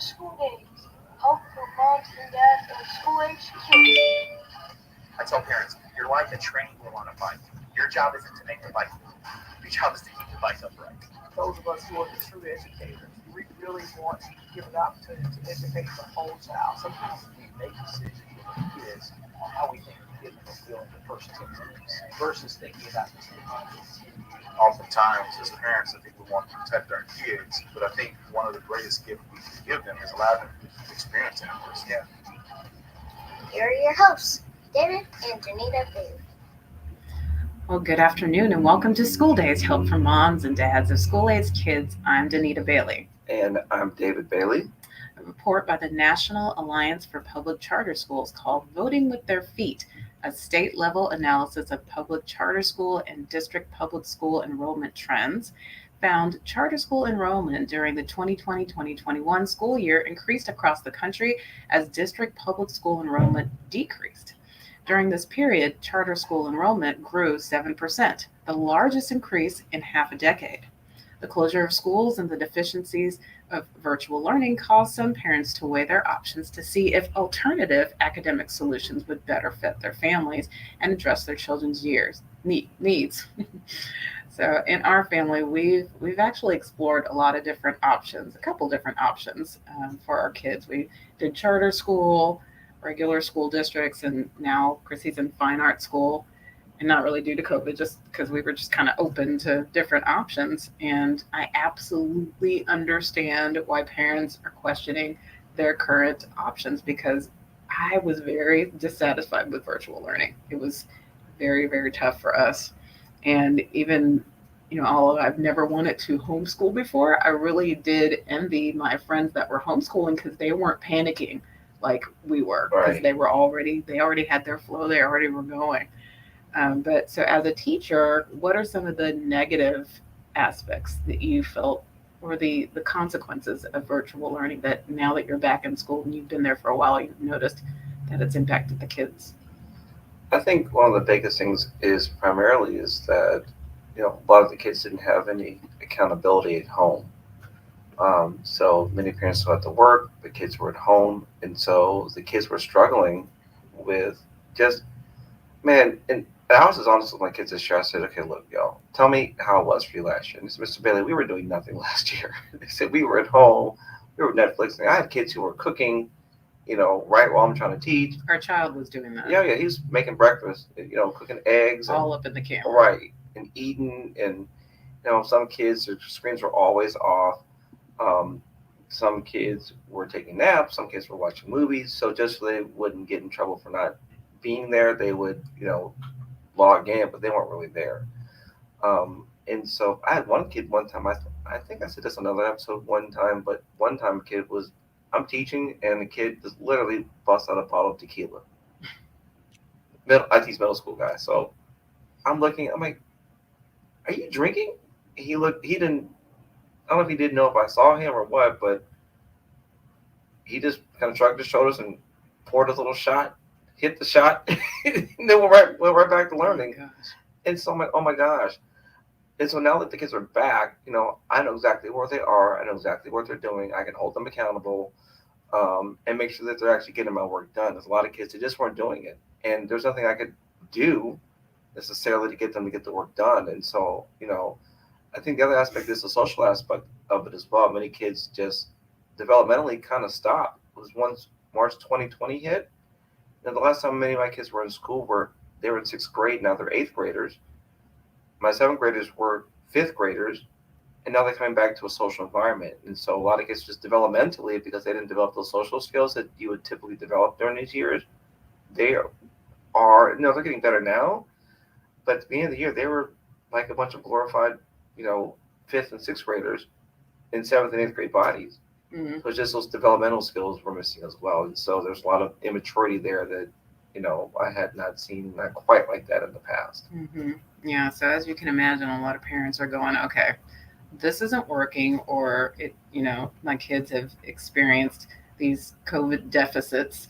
School Days, help for moms and dads of school-age kids. I tell parents, you're like a training wheel on a bike. Your job isn't to make the bike move. Your job is to keep the bike upright. Those of us who are the true educators, we really want to give an opportunity to educate the whole child. Sometimes we make decisions with the kids on how we think the kids will feel in the first 10 minutes versus thinking about the 10 minutes. Oftentimes, as parents, I think we want to protect our kids, but I think one of the greatest gifts we can give them is allow them to experience it firsthand. Here are your hosts, David and Janita Bailey. Well, good afternoon and welcome to School Days, Help for Moms and Dads of School-Aged Kids. I'm Danita Bailey. And I'm David Bailey. A report by the National Alliance for Public Charter Schools called Voting with Their Feet, a state-level analysis of public charter school and district public school enrollment trends, found charter school enrollment during the 2020-2021 school year increased across the country as district public school enrollment decreased. During this period, charter school enrollment grew 7%, the largest increase in half a decade. The closure of schools and the deficiencies of virtual learning caused some parents to weigh their options to see if alternative academic solutions would better fit their families and address their children's needs. So in our family, we've actually explored a lot of different options, a couple different options for our kids. We did charter school, regular school districts, and now Chrissy's in fine art school, and not really due to COVID, just because we were just kind of open to different options. And I absolutely understand why parents are questioning their current options, because I was very dissatisfied with virtual learning. It was very, very tough for us. And even, although I've never wanted to homeschool before, I really did envy my friends that were homeschooling because they weren't panicking like we were, because Right. they already had their flow, they already were going. But so as a teacher, what are some of the negative aspects that you felt, or the consequences of virtual learning, that now that you're back in school and you've been there for a while, you've noticed that it's impacted the kids? I think one of the biggest things is that a lot of the kids didn't have any accountability at home. So many parents still had to work, the kids were at home, and so the kids were struggling with just, man, and I was as honest with my kids this year. I said, okay, look, y'all, tell me how it was for you last year. And they said, Mr. Bailey, we were doing nothing last year. They said, we were at home, we were Netflixing. I had kids who were cooking, right while I'm trying to teach. Our child was doing that. Yeah, he's making breakfast, cooking eggs. All up in the camera. Right, and eating, and some kids, their screens were always off. Some kids were taking naps, some kids were watching movies. So just so they wouldn't get in trouble for not being there, they would, log in, but they weren't really there. And so I had one kid one time, I think I said this on another episode one time, but one time a kid was, I'm teaching, and the kid just literally bust out a bottle of tequila. I teach middle school guys, so I'm looking, I'm like, are you drinking? He didn't, I don't know if he didn't know if I saw him or what, but he just kind of shrugged his shoulders and poured his little shot, hit the shot, and then went right back to learning. Oh, And so I'm like, oh my gosh. And so now that the kids are back, I know exactly where they are. I know exactly what they're doing. I can hold them accountable, and make sure that they're actually getting my work done. There's a lot of kids that just weren't doing it. And there's nothing I could do necessarily to get them to get the work done. And so, I think the other aspect is the social aspect of it as well. Many kids just developmentally kind of stopped. It was once March 2020 hit. And the last time many of my kids were in school they were in sixth grade. Now they're eighth graders. My seventh graders were fifth graders, and now they're coming back to a social environment. And so a lot of kids just developmentally, because they didn't develop those social skills that you would typically develop during these years, they are, they're getting better now. But at the beginning of the year, they were like a bunch of glorified, fifth and sixth graders in seventh and eighth grade bodies. Mm-hmm. So it's just those developmental skills were missing as well. And so there's a lot of immaturity there that, I had not seen not quite like that in the past. Mm-hmm. Yeah. So as you can imagine, a lot of parents are going, okay, this isn't working, or my kids have experienced these COVID deficits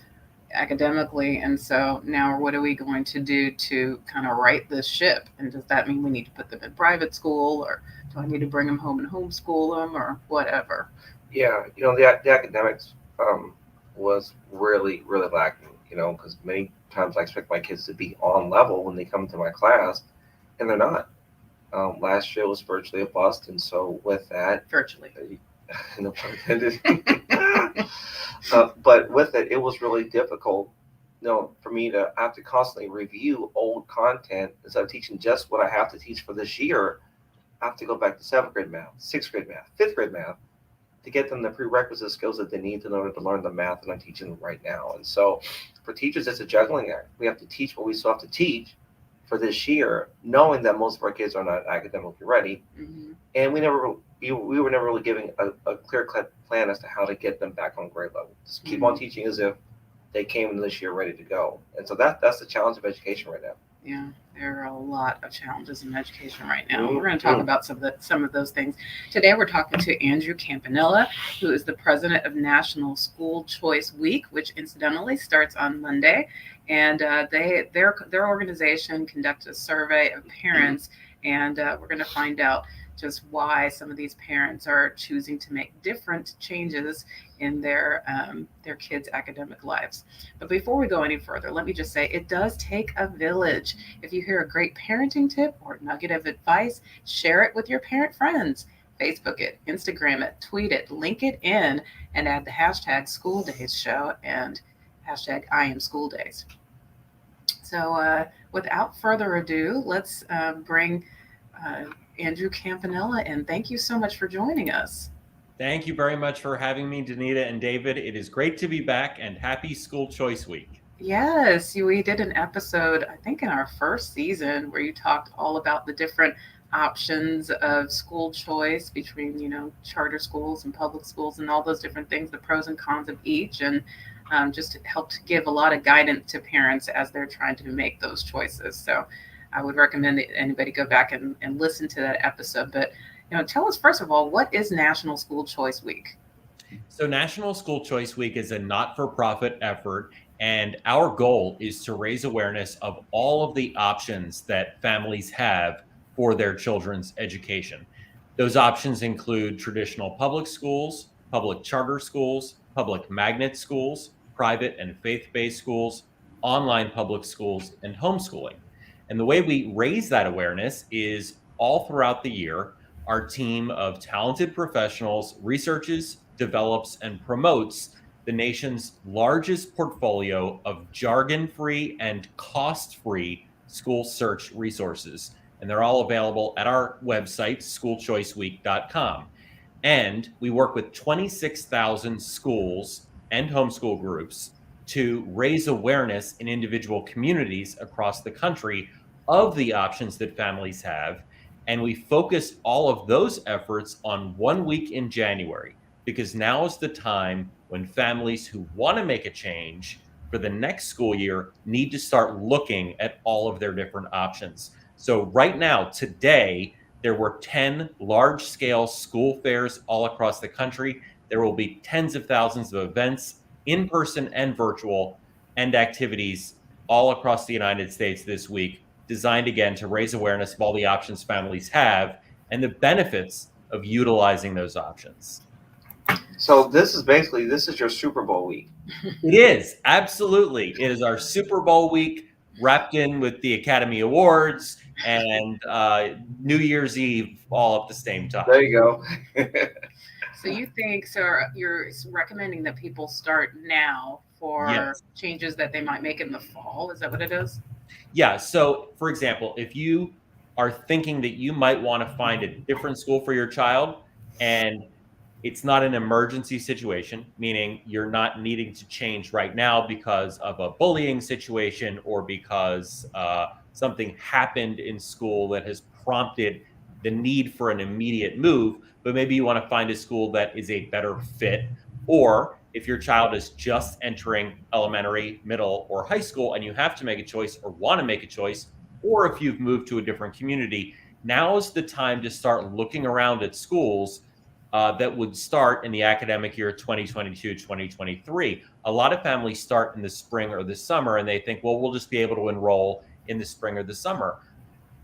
academically. And so now what are we going to do to kind of right this ship? And does that mean we need to put them in private school, or do I need to bring them home and homeschool them, or whatever? Yeah, the academics was really, really lacking, because many times I expect my kids to be on level when they come to my class, and they're not. Last year was virtually a bust, and so with that, Virtually. no pun intended. But with it, it was really difficult, for me to have to constantly review old content instead of teaching just what I have to teach for this year. I have to go back to seventh grade math, sixth grade math, fifth grade math to get them the prerequisite skills that they need in order to learn the math that I'm teaching them right now. And so for teachers, it's a juggling act. We have to teach what we still have to teach for this year, knowing that most of our kids are not academically ready. Mhm. And we were never really giving a clear-cut plan as to how to get them back on grade level. Just keep on teaching as if they came into this year ready to go. And so that's the challenge of education right now. Yeah, there are a lot of challenges in education right now. We're going to talk about some of those things. Today we're talking to Andrew Campanella, who is the president of National School Choice Week, which incidentally starts on Monday. And their organization conducts a survey of parents, and we're going to find out just why some of these parents are choosing to make different changes in their kids' academic lives. But before we go any further, let me just say it does take a village. If you hear a great parenting tip or nugget of advice, share it with your parent friends. Facebook it, Instagram it, tweet it, link it in, and add the hashtag School Days Show and hashtag I Am School Days. So without further ado, let's bring Andrew Campanella in. Thank you so much for joining us. Thank you very much for having me, Danita and David. It is great to be back, and happy School Choice Week. Yes, we did an episode, I think in our first season, where you talked all about the different options of school choice between, charter schools and public schools and all those different things, the pros and cons of each, and just helped give a lot of guidance to parents as they're trying to make those choices. So I would recommend that anybody go back and listen to that episode. But tell us, first of all, what is National School Choice Week? So National School Choice Week is a not-for-profit effort, and our goal is to raise awareness of all of the options that families have for their children's education. Those options include traditional public schools, public charter schools, public magnet schools, private and faith-based schools, online public schools, and homeschooling. And the way we raise that awareness is all throughout the year, our team of talented professionals researches, develops, and promotes the nation's largest portfolio of jargon-free and cost-free school search resources. And they're all available at our website, schoolchoiceweek.com. And we work with 26,000 schools and homeschool groups to raise awareness in individual communities across the country of the options that families have. And we focus all of those efforts on 1 week in January, because now is the time when families who want to make a change for the next school year need to start looking at all of their different options. So right now, today, there were 10 large-scale school fairs all across the country. There will be tens of thousands of events, in person and virtual, and activities all across the United States this week, designed again to raise awareness of all the options families have and the benefits of utilizing those options. So this is your Super Bowl week. It is, absolutely. It is our Super Bowl week, wrapped in with the Academy Awards and New Year's Eve all at the same time. There you go. So you're recommending that people start now for Yes. changes that they might make in the fall. Is that what it is? Yeah. So, for example, if you are thinking that you might want to find a different school for your child and it's not an emergency situation, meaning you're not needing to change right now because of a bullying situation or because something happened in school that has prompted the need for an immediate move, but maybe you want to find a school that is a better fit. Or if your child is just entering elementary, middle, or high school and you have to make a choice or want to make a choice, or if you've moved to a different community, now is the time to start looking around at schools that would start in the academic year 2022-2023. A lot of families start in the spring or the summer and they think, well, we'll just be able to enroll in the spring or the summer.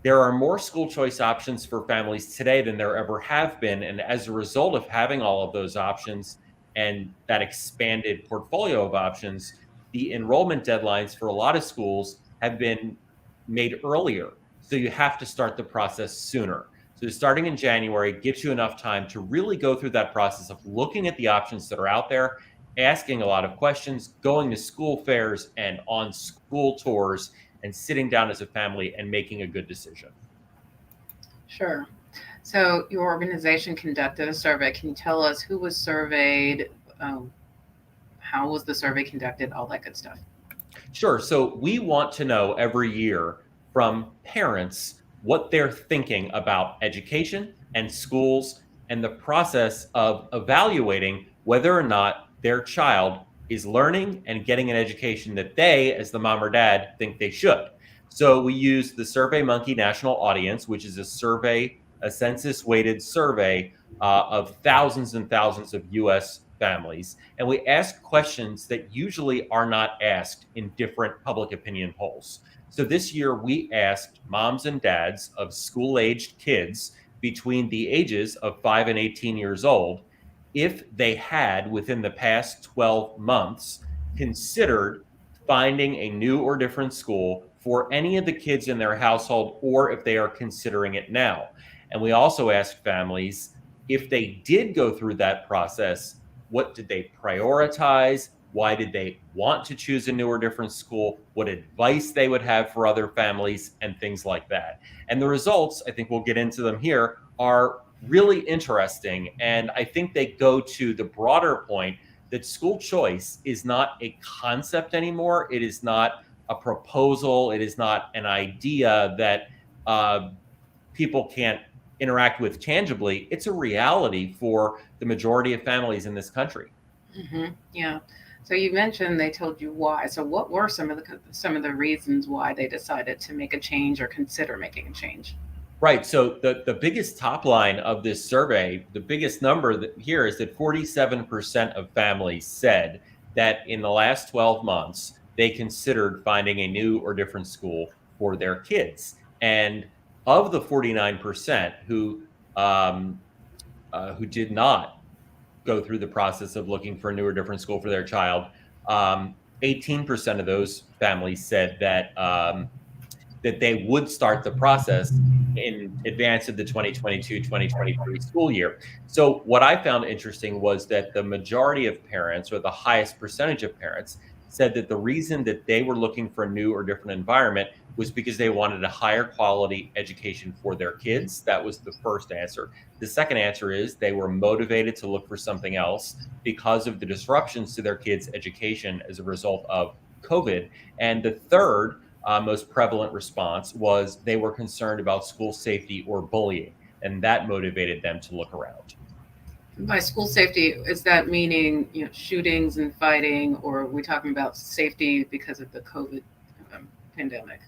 There are more school choice options for families today than there ever have been. And as a result of having all of those options and that expanded portfolio of options, the enrollment deadlines for a lot of schools have been made earlier. So you have to start the process sooner. So starting in January gives you enough time to really go through that process of looking at the options that are out there, asking a lot of questions, going to school fairs and on school tours, and sitting down as a family and making a good decision. Sure. So your organization conducted a survey. Can you tell us who was surveyed? How was the survey conducted? All that good stuff. Sure. So we want to know every year from parents what they're thinking about education and schools and the process of evaluating whether or not their child is learning and getting an education that they, as the mom or dad, think they should. So we use the SurveyMonkey National Audience, which is a census-weighted survey of thousands and thousands of U.S. families, and we ask questions that usually are not asked in different public opinion polls. So this year we asked moms and dads of school-aged kids between the ages of 5 and 18 years old if they had, within the past 12 months, considered finding a new or different school for any of the kids in their household, or if they are considering it now. And we also asked families, if they did go through that process, what did they prioritize? Why did they want to choose a new or different school? What advice they would have for other families, and things like that. And the results, I think we'll get into them here, are really interesting. And I think they go to the broader point that school choice is not a concept anymore. It is not a proposal. It is not an idea that people can't interact with tangibly. It's a reality for the majority of families in this country. Mm-hmm. Yeah. So you mentioned they told you why. So what were some of the reasons why they decided to make a change or consider making a change? Right. So the biggest top line of this survey, the biggest number here is that 47% of families said that in the last 12 months, they considered finding a new or different school for their kids. And of the 49% who did not go through the process of looking for a new or different school for their child, 18% of those families said that that they would start the process in advance of the 2022-2023 school year. So what I found interesting was that the majority of parents, or the highest percentage of parents, said that the reason that they were looking for a new or different environment was because they wanted a higher quality education for their kids. That was the first answer. The second answer is they were motivated to look for something else because of the disruptions to their kids' education as a result of COVID. And the third most prevalent response was they were concerned about school safety or bullying, and that motivated them to look around. By school safety, is that meaning shootings and fighting, or are we talking about safety because of the COVID pandemic?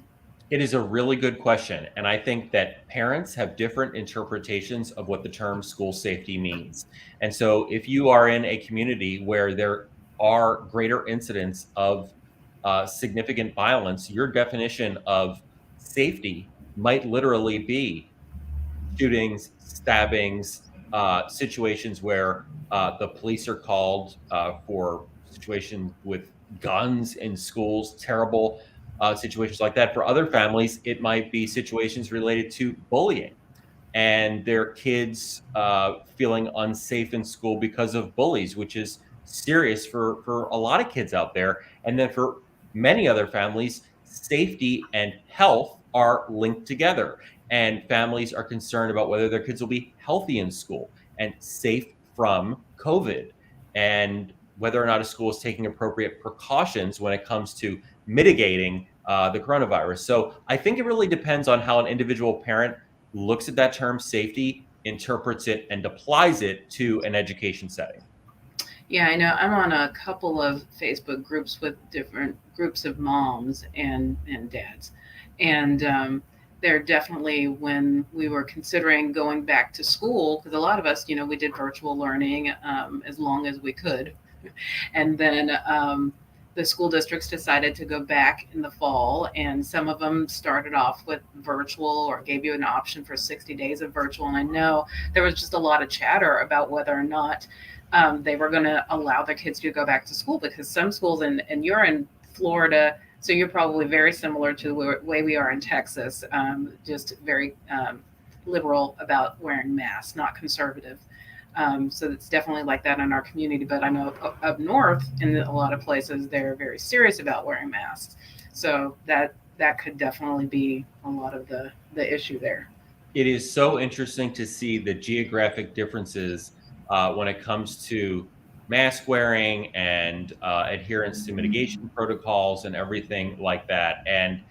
It is a really good question, and I think that parents have different interpretations of what the term school safety means. And so if you are in a community where there are greater incidents of significant violence, your definition of safety might literally be shootings, stabbings, situations where the police are called for situations with guns in schools, terrible situations like that. For other families, it might be situations related to bullying and their kids feeling unsafe in school because of bullies, which is serious for a lot of kids out there. And then for many other families, safety and health are linked together. And families are concerned about whether their kids will be healthy in school and safe from COVID, and whether or not a school is taking appropriate precautions when it comes to mitigating the coronavirus. So I think it really depends on how an individual parent looks at that term safety, interprets it, and applies it to an education setting. Yeah, I know. I'm on a couple of Facebook groups with different groups of moms and dads. And there definitely, when we were considering going back to school, because a lot of us, we did virtual learning as long as we could. And then the school districts decided to go back in the fall, and some of them started off with virtual or gave you an option for 60 days of virtual. And I know there was just a lot of chatter about whether or not they were going to allow their kids to go back to school, because some schools, and you're in Florida, so you're probably very similar to the way we are in Texas, just very liberal about wearing masks, not conservative. So it's definitely like that in our community. But I know up north, in a lot of places, they're very serious about wearing masks. So that could definitely be a lot of the issue there. It is so interesting to see the geographic differences when it comes to mask wearing and adherence to mitigation protocols and everything like that. And,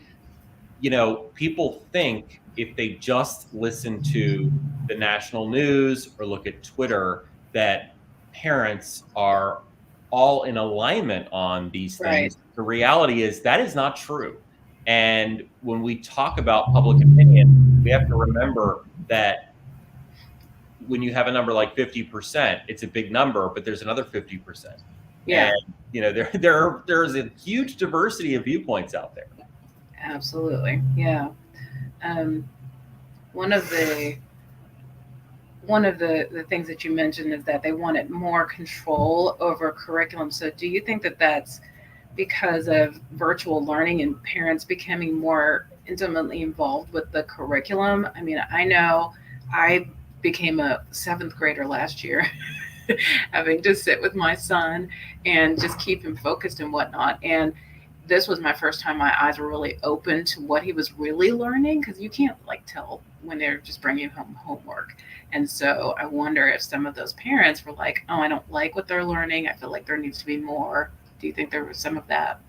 people think if they just listen to the national news or look at Twitter, that parents are all in alignment on these things. Right. The reality is that is not true. And when we talk about public opinion, we have to remember that when you have a number like 50%, it's a big number, but there's another 50%. Yeah. And there's a huge diversity of viewpoints out there. Absolutely. Yeah. One of the things that you mentioned is that they wanted more control over curriculum. So do you think that that's because of virtual learning and parents becoming more intimately involved with the curriculum? I mean, I know I became a 7th grader last year, having to sit with my son and just keep him focused and whatnot. And this was my first time my eyes were really open to what he was really learning, because you can't tell when they're just bringing home homework. And so I wonder if some of those parents were like, oh, I don't like what they're learning. I feel like there needs to be more. Do you think there was some of that?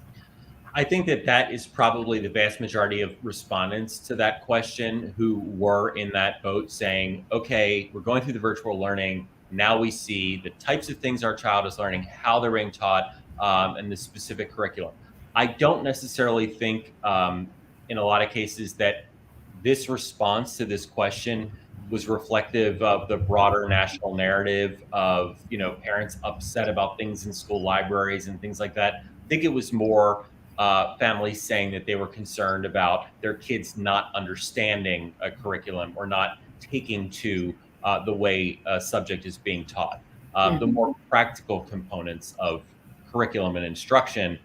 I think that is probably the vast majority of respondents to that question who were in that boat, saying, okay, we're going through the virtual learning. Now we see the types of things our child is learning, how they're being taught, and the specific curriculum. I don't necessarily think in a lot of cases that this response to this question was reflective of the broader national narrative of, parents upset about things in school libraries and things like that. I think it was more families saying that they were concerned about their kids not understanding a curriculum or not taking to the way a subject is being taught. The more practical components of curriculum and instruction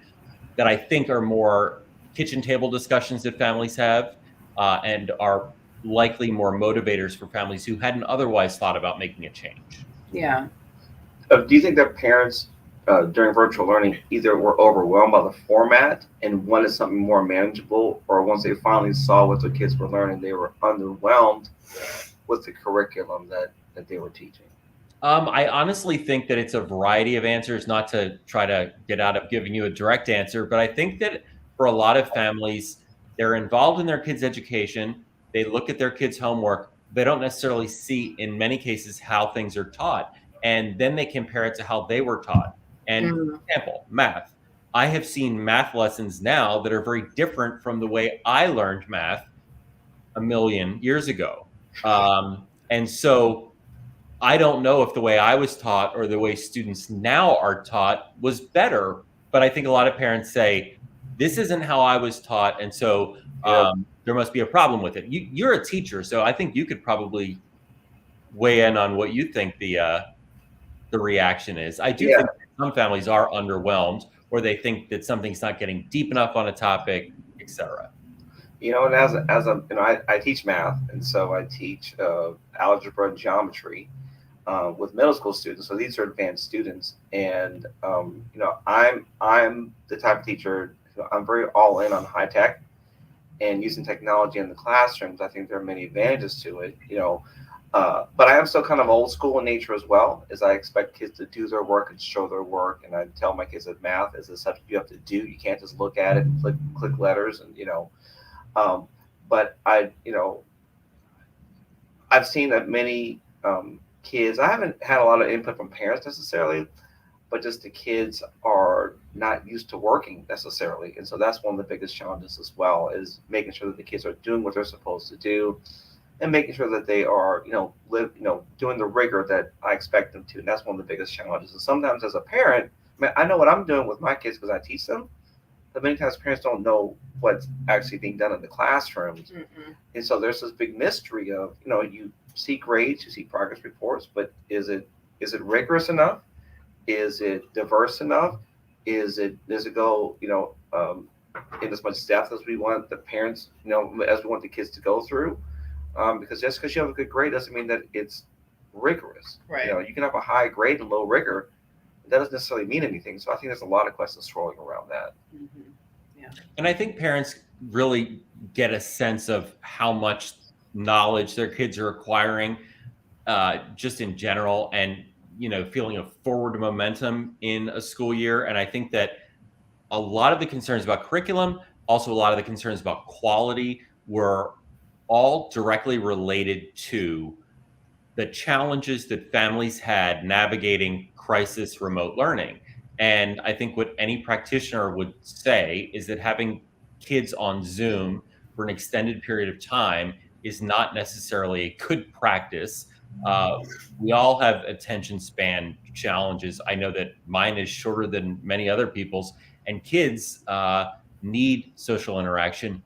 that I think are more kitchen table discussions that families have and are likely more motivators for families who hadn't otherwise thought about making a change. Yeah. Do you think that parents during virtual learning either were overwhelmed by the format and wanted something more manageable, or once they finally saw what their kids were learning, they were underwhelmed with the curriculum that they were teaching? I honestly think that it's a variety of answers, not to try to get out of giving you a direct answer, but I think that for a lot of families, they're involved in their kids' education. They look at their kids' homework. They don't necessarily see, in many cases, how things are taught. And then they compare it to how they were taught. And for example, math. I have seen math lessons now that are very different from the way I learned math a million years ago. And so I don't know if the way I was taught or the way students now are taught was better, but I think a lot of parents say, this isn't how I was taught, and so there must be a problem with it. You're a teacher, so I think you could probably weigh in on what you think the reaction is. I do think that some families are underwhelmed, or they think that something's not getting deep enough on a topic, etc. And as a I teach math, and so I teach algebra and geometry with middle school students. So these are advanced students, and I'm the type of teacher. I'm very all in on high tech and using technology in the classrooms. I think there are many advantages to it. But I am still kind of old school in nature as well, as I expect kids to do their work and show their work. And I tell my kids that math is a subject you have to do. You can't just look at it and click letters and but I've seen that many kids, I haven't had a lot of input from parents necessarily, but just the kids are not used to working necessarily. And so that's one of the biggest challenges as well, is making sure that the kids are doing what they're supposed to do and making sure that they are, doing the rigor that I expect them to. And that's one of the biggest challenges. And sometimes as a parent, Man, I know what I'm doing with my kids because I teach them. But many times parents don't know what's actually being done in the classrooms. And so there's this big mystery of, you see grades, you see progress reports, but is it rigorous enough? Is it diverse enough? Does it go, in as much depth as we want the parents, as we want the kids to go through? Because just because you have a good grade doesn't mean that it's rigorous. Right. You can have a high grade and low rigor. That doesn't necessarily mean anything. So I think there's a lot of questions swirling around that. Yeah. And I think parents really get a sense of how much knowledge their kids are acquiring, just in general, and feeling a forward momentum in a school year. And I think that a lot of the concerns about curriculum, also a lot of the concerns about quality, were all directly related to the challenges that families had navigating crisis remote learning. And I think what any practitioner would say is that having kids on Zoom for an extended period of time is not necessarily a good practice. We all have attention span challenges. I know that mine is shorter than many other people's, and kids need social interaction.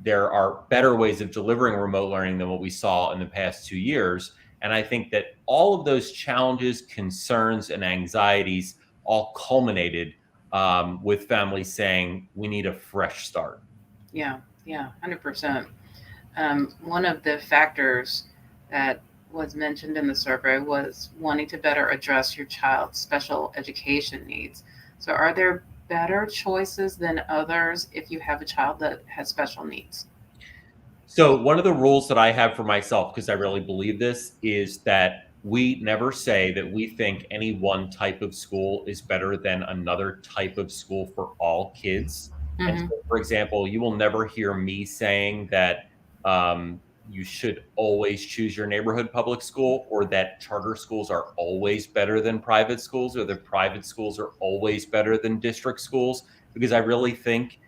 There are better ways of delivering remote learning than what we saw in the past 2 years. And I think that all of those challenges, concerns, and anxieties all culminated with families saying, we need a fresh start. Yeah, 100%. One of the factors that was mentioned in the survey was wanting to better address your child's special education needs. So are there better choices than others if you have a child that has special needs? So one of the rules that I have for myself, because I really believe this, is that we never say that we think any one type of school is better than another type of school for all kids. And so, for example, you will never hear me saying that you should always choose your neighborhood public school, or that charter schools are always better than private schools, or that private schools are always better than district schools, because I really think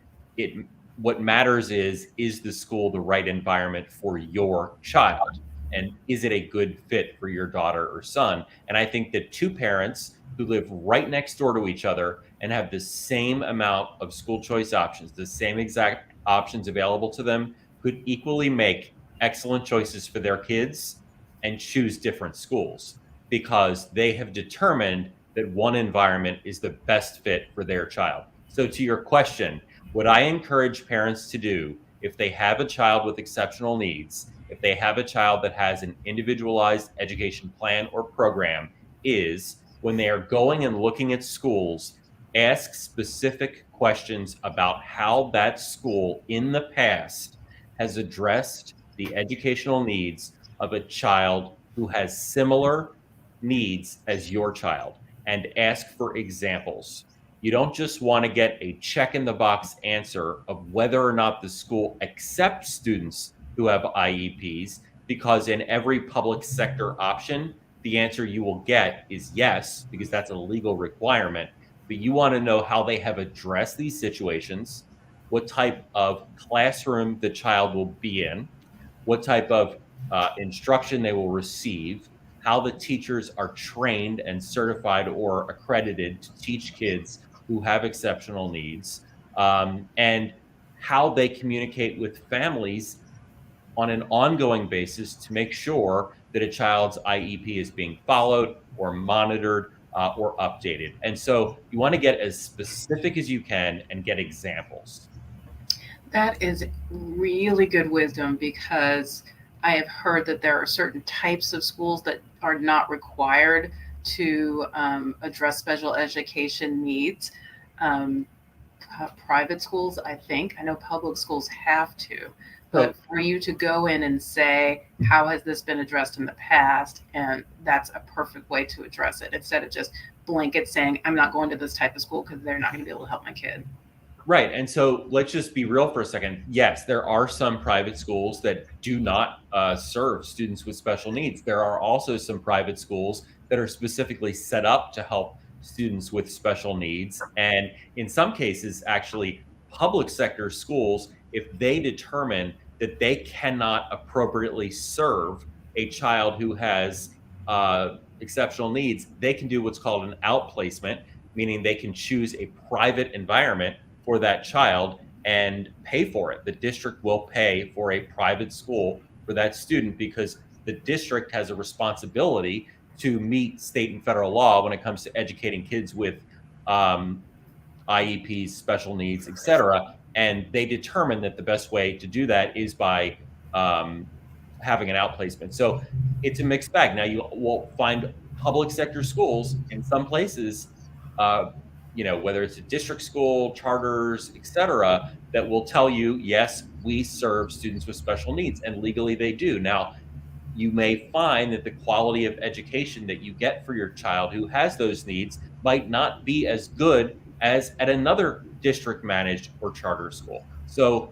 what matters is the school the right environment for your child? And is it a good fit for your daughter or son? And I think that two parents who live right next door to each other and have the same amount of school choice options, the same exact options available to them, could equally make excellent choices for their kids and choose different schools, because they have determined that one environment is the best fit for their child. So to your question, what I encourage parents to do if they have a child with exceptional needs, if they have a child that has an individualized education plan or program, is when they are going and looking at schools, ask specific questions about how that school in the past has addressed the educational needs of a child who has similar needs as your child, and ask for examples. You don't just want to get a check in the box answer of whether or not the school accepts students who have IEPs, because in every public sector option, the answer you will get is yes, because that's a legal requirement. But you want to know how they have addressed these situations, what type of classroom the child will be in, what type of instruction they will receive, how the teachers are trained and certified or accredited to teach kids who have exceptional needs, and how they communicate with families on an ongoing basis to make sure that a child's IEP is being followed or monitored or updated. And so you want to get as specific as you can and get examples. That is really good wisdom, because I have heard that there are certain types of schools that are not required to address special education needs. Private schools, I know public schools have to, but for you to go in and say, how has this been addressed in the past? And that's a perfect way to address it, instead of just blanket saying, I'm not going to this type of school because they're not going to be able to help my kid. Right. And so let's just be real for a second. Yes, there are some private schools that do not serve students with special needs. There are also some private schools that are specifically set up to help students with special needs. And in some cases, actually, public sector schools, if they determine that they cannot appropriately serve a child who has exceptional needs, they can do what's called an outplacement. meaning they can choose a private environment for that child and pay for it. The district will pay for a private school for that student because the district has a responsibility to meet state and federal law when it comes to educating kids with IEPs, special needs, etc. And they determine that the best way to do that is by having an outplacement. So it's a mixed bag. Now you will find public sector schools in some places, whether it's a district school, charters, etc., that will tell you, yes, we serve students with special needs, and legally they do. Now, you may find that the quality of education that you get for your child who has those needs might not be as good as at another district managed or charter school. So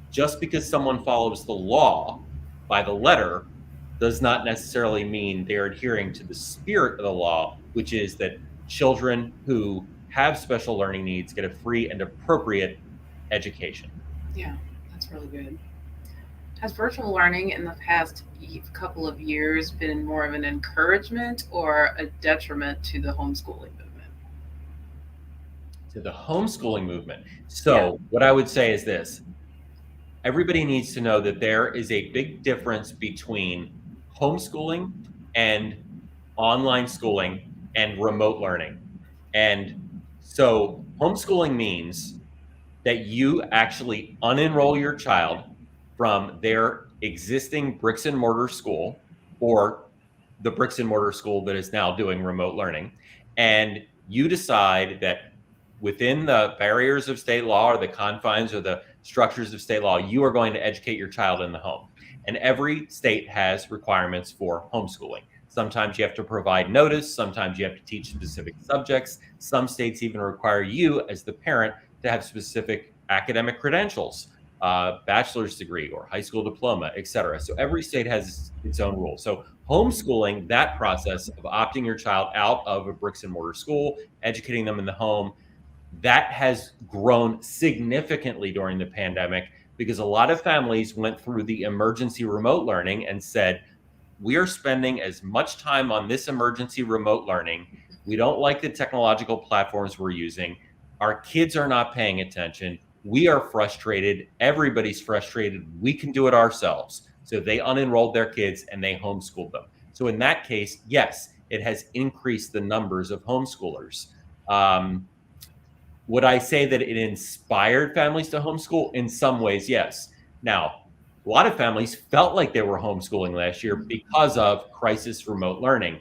just because someone follows the law by the letter does not necessarily mean they're adhering to the spirit of the law, which is that children who have special learning needs get a free and appropriate education. Yeah, that's really good. Has virtual learning in the past couple of years been more of an encouragement or a detriment to the homeschooling movement? To the homeschooling movement. So what I would say is this. Everybody needs to know that there is a big difference between homeschooling and online schooling and remote learning. And so homeschooling means that you actually unenroll your child from their existing bricks and mortar school or the bricks and mortar school that is now doing remote learning. And you decide that within the barriers of state law or the confines or the structures of state law, you are going to educate your child in the home. And every state has requirements for homeschooling. Sometimes you have to provide notice. Sometimes you have to teach specific subjects. Some states even require you as the parent to have specific academic credentials, bachelor's degree or high school diploma, et cetera. So every state has its own rules. So homeschooling, that process of opting your child out of a bricks and mortar school, educating them in the home, that has grown significantly during the pandemic because a lot of families went through the emergency remote learning and said, we are spending as much time on this emergency remote learning. We don't like the technological platforms we're using. Our kids are not paying attention. We are frustrated. Everybody's frustrated. We can do it ourselves. So they unenrolled their kids and they homeschooled them. So in that case, yes, it has increased the numbers of homeschoolers. Would I say that it inspired families to homeschool? In some ways, yes. Now, a lot of families felt like they were homeschooling last year because of crisis remote learning.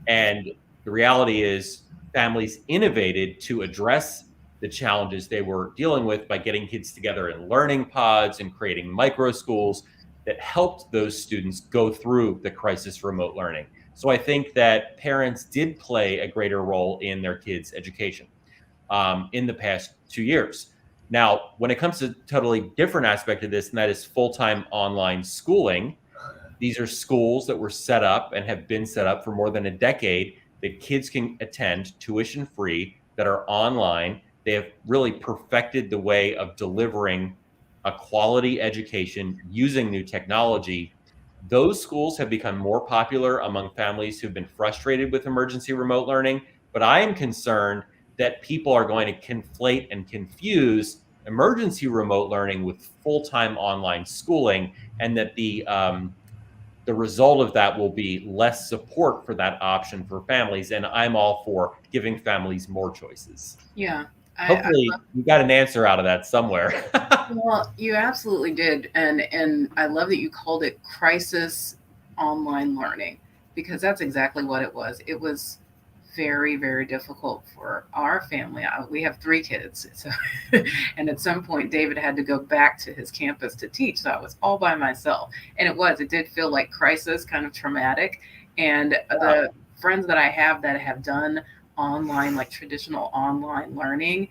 And the reality is families innovated to address the challenges they were dealing with by getting kids together in learning pods and creating micro schools that helped those students go through the crisis remote learning. So I think that parents did play a greater role in their kids' education in the past 2 years. Now, when it comes to a totally different aspect of this, and that is full-time online schooling, these are schools that were set up and have been set up for more than a decade that kids can attend tuition-free, that are online. They have really perfected the way of delivering a quality education using new technology. Those schools have become more popular among families who've been frustrated with emergency remote learning, but I am concerned that people are going to conflate and confuse emergency remote learning with full-time online schooling, and that the result of that will be less support for that option for families. And I'm all for giving families more choices. Yeah. Hopefully you got an answer out of that somewhere. Well, you absolutely did. And I love that you called it crisis online learning, because that's exactly what it was. It was very, very difficult for our family. We have 3 kids. So, and at some point, David had to go back to his campus to teach. So I was all by myself. And it did feel like crisis, kind of traumatic. And the friends that I have that have done online, like traditional online learning,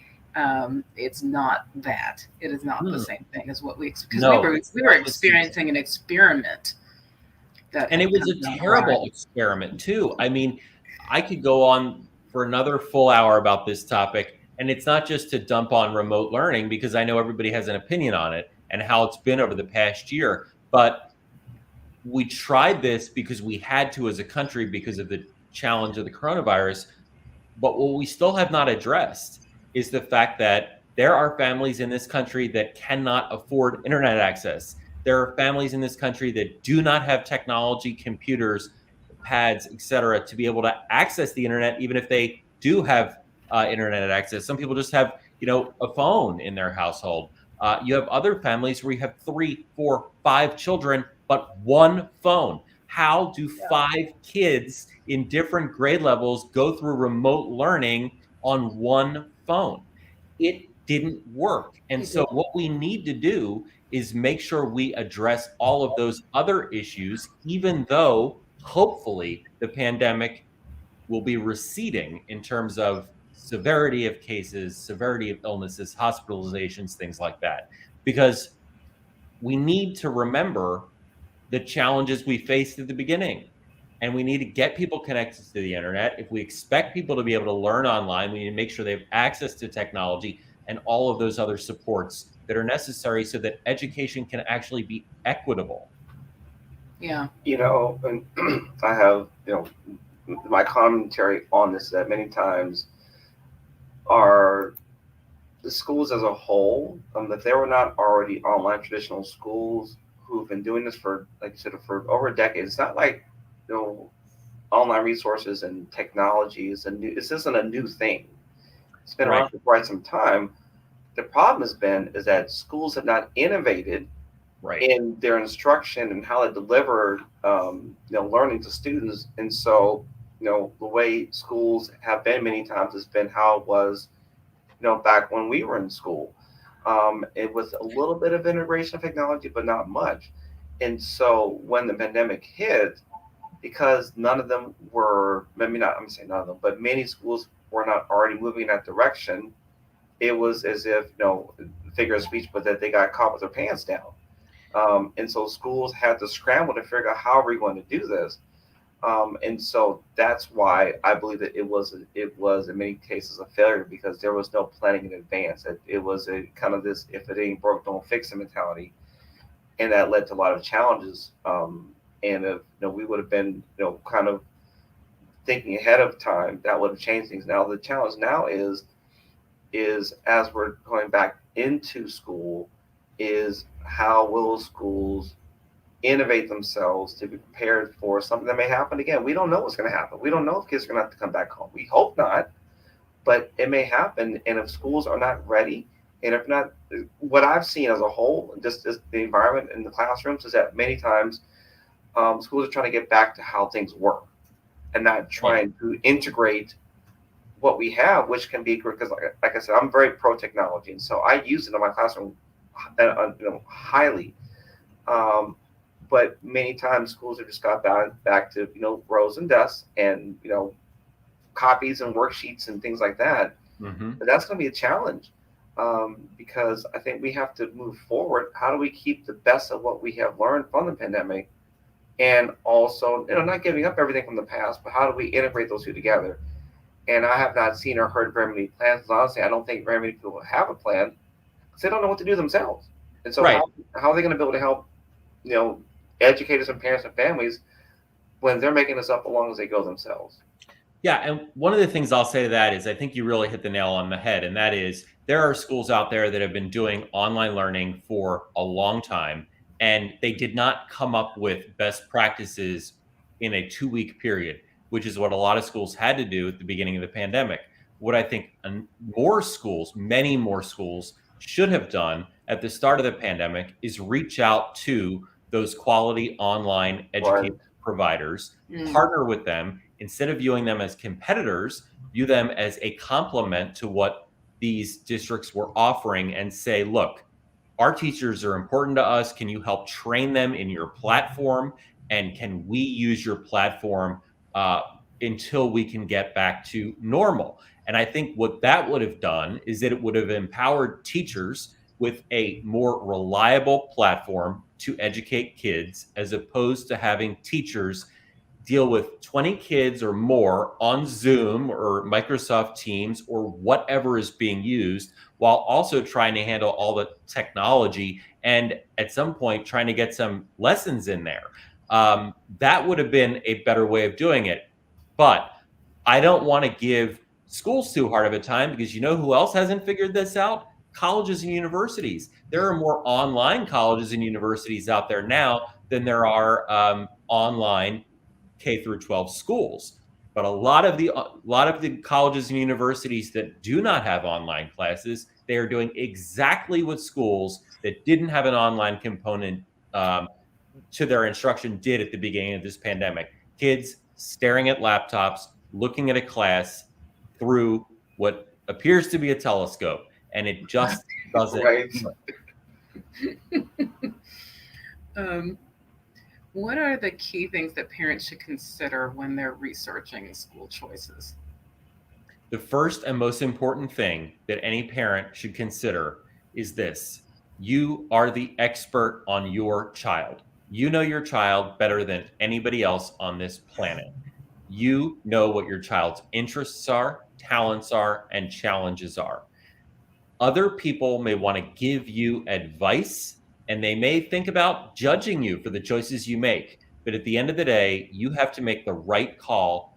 it's not that. It is not the same thing as what because we were experiencing an experiment. And it was a terrible experiment too. I mean, I could go on for another full hour about this topic, and it's not just to dump on remote learning, because I know everybody has an opinion on it and how it's been over the past year. But we tried this because we had to as a country because of the challenge of the coronavirus. But what we still have not addressed is the fact that there are families in this country that cannot afford internet access. There are families in this country that do not have technology, computers, pads, etc., to be able to access the internet, even if they do have internet access. Some people just have, a phone in their household. You have other families where you have 3, 4, 5 children, but one phone. How do 5 kids in different grade levels go through remote learning on one phone? It didn't work. And so what we need to do is make sure we address all of those other issues, even though hopefully the pandemic will be receding in terms of severity of cases, severity of illnesses, hospitalizations, things like that. Because we need to remember the challenges we faced at the beginning. And we need to get people connected to the internet. If we expect people to be able to learn online, we need to make sure they have access to technology and all of those other supports that are necessary so that education can actually be equitable. Yeah. And I have, my commentary on this, that many times are the schools as a whole, if they were not already online traditional schools who've been doing this for, like you said, for over a decade. It's not like, online resources and technology this isn't a new thing. It's been around for quite some time. The problem is that schools have not innovated in their instruction and how they deliver, learning to students. And so, the way schools have been many times has been how it was, back when we were in school. It was a little bit of integration of technology, but not much. And so when the pandemic hit, because none of them were, maybe not, I'm gonna say none of them, but many schools were not already moving in that direction, it was as if, figure of speech, but that they got caught with their pants down. And so schools had to scramble to figure out how are we going to do this. And so that's why I believe that it was in many cases a failure, because there was no planning in advance. It was a kind of this, if it ain't broke, don't fix it mentality. And that led to a lot of challenges. And if we would have been, kind of thinking ahead of time, that would have changed things. Now the challenge now is as we're going back into school, is how will schools innovate themselves to be prepared for something that may happen again. We don't know what's going to happen. We don't know if kids are going to have to come back home. We hope not, but it may happen. And if schools are not ready, and if not, what I've seen as a whole, just the environment in the classrooms, is that many times schools are trying to get back to how things work and not trying to integrate what we have, which can be, because like I said, I'm very pro technology, and so I use it in my classroom, highly. But many times schools have just got back to, rows and desks and, copies and worksheets and things like that. Mm-hmm. But that's going to be a challenge, because I think we have to move forward. How do we keep the best of what we have learned from the pandemic, and also, not giving up everything from the past, but how do we integrate those two together? And I have not seen or heard very many plans. Honestly, I don't think very many people have a plan, because they don't know what to do themselves. And so how are they going to be able to help, educators and parents and families when they're making this up along as they go themselves? Yeah, and one of the things I'll say to that is I think you really hit the nail on the head, and that is there are schools out there that have been doing online learning for a long time, and they did not come up with best practices in a 2-week period, which is what a lot of schools had to do at the beginning of the pandemic. What I think many more schools should have done at the start of the pandemic is reach out to those quality online education providers, partner with them. Instead of viewing them as competitors, view them as a complement to what these districts were offering, and say, look, our teachers are important to us. Can you help train them in your platform? And can we use your platform until we can get back to normal? And I think what that would have done is that it would have empowered teachers with a more reliable platform to educate kids, as opposed to having teachers deal with 20 kids or more on Zoom or Microsoft Teams or whatever is being used, while also trying to handle all the technology and at some point trying to get some lessons in there. That would have been a better way of doing it. But I don't want to give schools too hard of a time, because you know who else hasn't figured this out? Colleges and universities. There are more online colleges and universities out there now than there are online K through 12 schools. But a lot of the colleges and universities that do not have online classes, they are doing exactly what schools that didn't have an online component to their instruction did at the beginning of this pandemic. Kids staring at laptops, looking at a class through what appears to be a telescope, and it just doesn't. Right. What are the key things that parents should consider when they're researching school choices? The first and most important thing that any parent should consider is this: you are the expert on your child. You know your child better than anybody else on this planet. You know what your child's interests are, talents are, and challenges are. Other people may want to give you advice, and they may think about judging you for the choices you make. But at the end of the day, you have to make the right call